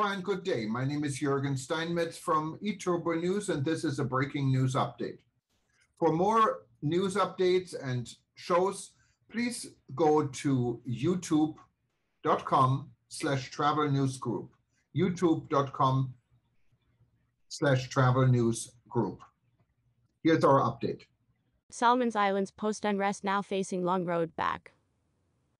Hello and good day. My name is Jürgen Steinmetz from eTurboNews, and this is a breaking news update. For more news updates and shows, please go to youtube.com/travel news group. youtube.com/travel news group. Here's our update. Solomons Islands post-unrest now facing long road back.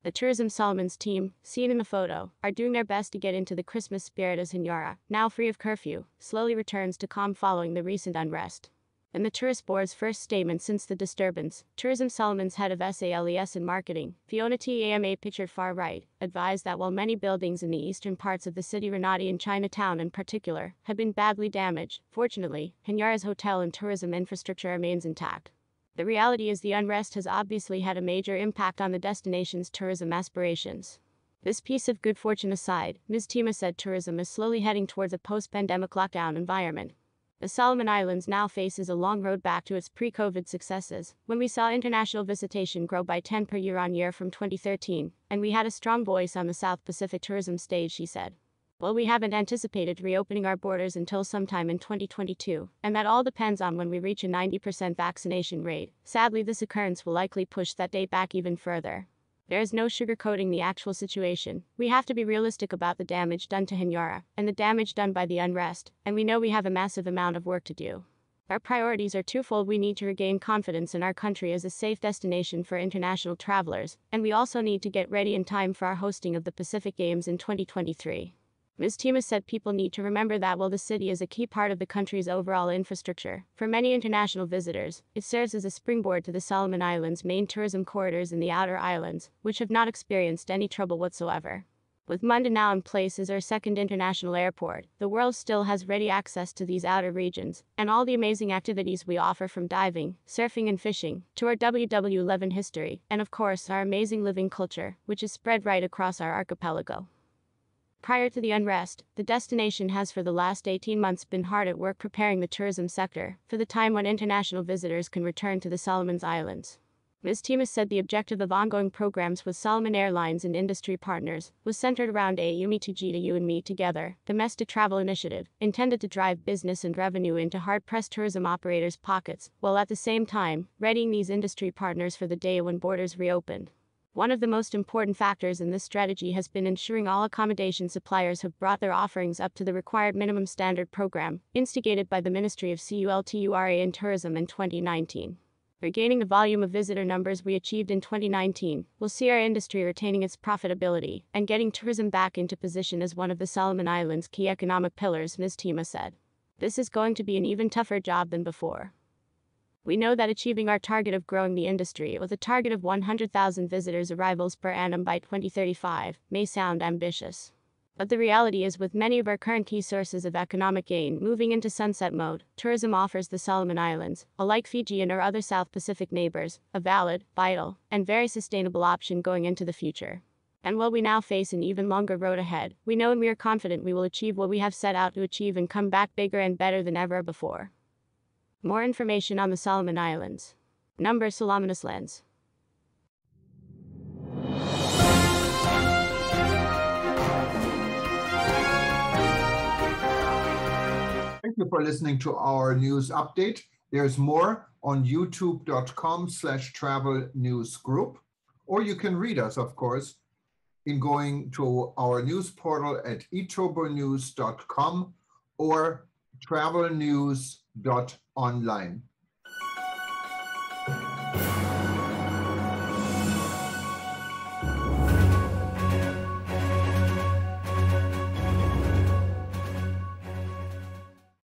The Tourism Solomons team, seen in the photo, are doing their best to get into the Christmas spirit as Honiara, now free of curfew, slowly returns to calm following the recent unrest. In the tourist board's first statement since the disturbance, Tourism Solomons head of SALES and marketing, Fiona Tama, pictured far right, advised that while many buildings in the eastern parts of the city Renati and Chinatown in particular have been badly damaged, fortunately, Honiara's hotel and tourism infrastructure remains intact. The reality is the unrest has obviously had a major impact on the destination's tourism aspirations. This piece of good fortune aside, Ms. Tama said tourism is slowly heading towards a post-pandemic lockdown environment. The Solomon Islands now faces a long road back to its pre-COVID successes, when we saw international visitation grow by 10% per year from 2013, and we had a strong voice on the South Pacific tourism stage, she said. Well, we haven't anticipated reopening our borders until sometime in 2022, and that all depends on when we reach a 90% vaccination rate. Sadly, this occurrence will likely push that date back even further. There is no sugarcoating the actual situation. We have to be realistic about the damage done to Honiara, and the damage done by the unrest, and we know we have a massive amount of work to do. Our priorities are twofold. We need to regain confidence in our country as a safe destination for international travelers, and we also need to get ready in time for our hosting of the Pacific Games in 2023. Ms. Tama said people need to remember that while the city is a key part of the country's overall infrastructure, for many international visitors, it serves as a springboard to the Solomon Islands' main tourism corridors in the outer islands, which have not experienced any trouble whatsoever. With Munda now in place as our second international airport, the world still has ready access to these outer regions, and all the amazing activities we offer from diving, surfing and fishing, to our WW11 history, and of course our amazing living culture, which is spread right across our archipelago. Prior to the unrest, the destination has for the last 18 months been hard at work preparing the tourism sector for the time when international visitors can return to the Solomons Islands. Ms. Tama said the objective of ongoing programs with Solomon Airlines and industry partners was centered around a You Me Together You and Me Together domestic travel initiative, intended to drive business and revenue into hard-pressed tourism operators' pockets, while at the same time, readying these industry partners for the day when borders reopened. One of the most important factors in this strategy has been ensuring all accommodation suppliers have brought their offerings up to the required minimum standard program, instigated by the Ministry of Cultura and Tourism in 2019. Regaining the volume of visitor numbers we achieved in 2019 will see our industry retaining its profitability and getting tourism back into position as one of the Solomon Islands' key economic pillars, Ms. Tama said. This is going to be an even tougher job than before. We know that achieving our target of growing the industry with a target of 100,000 visitors arrivals per annum by 2035 may sound ambitious. But the reality is, with many of our current key sources of economic gain moving into sunset mode, tourism offers the Solomon Islands, alike Fiji and our other South Pacific neighbors, a valid, vital, and very sustainable option going into the future. And while we now face an even longer road ahead, we know and we are confident we will achieve what we have set out to achieve and come back bigger and better than ever before. More information on the Solomon Islands. Number Solomons Lands. Thank you for listening to our news update. There's more on youtube.com/travel news group, or you can read us, of course, in going to our news portal at eTurboNews.com or travelnews.online.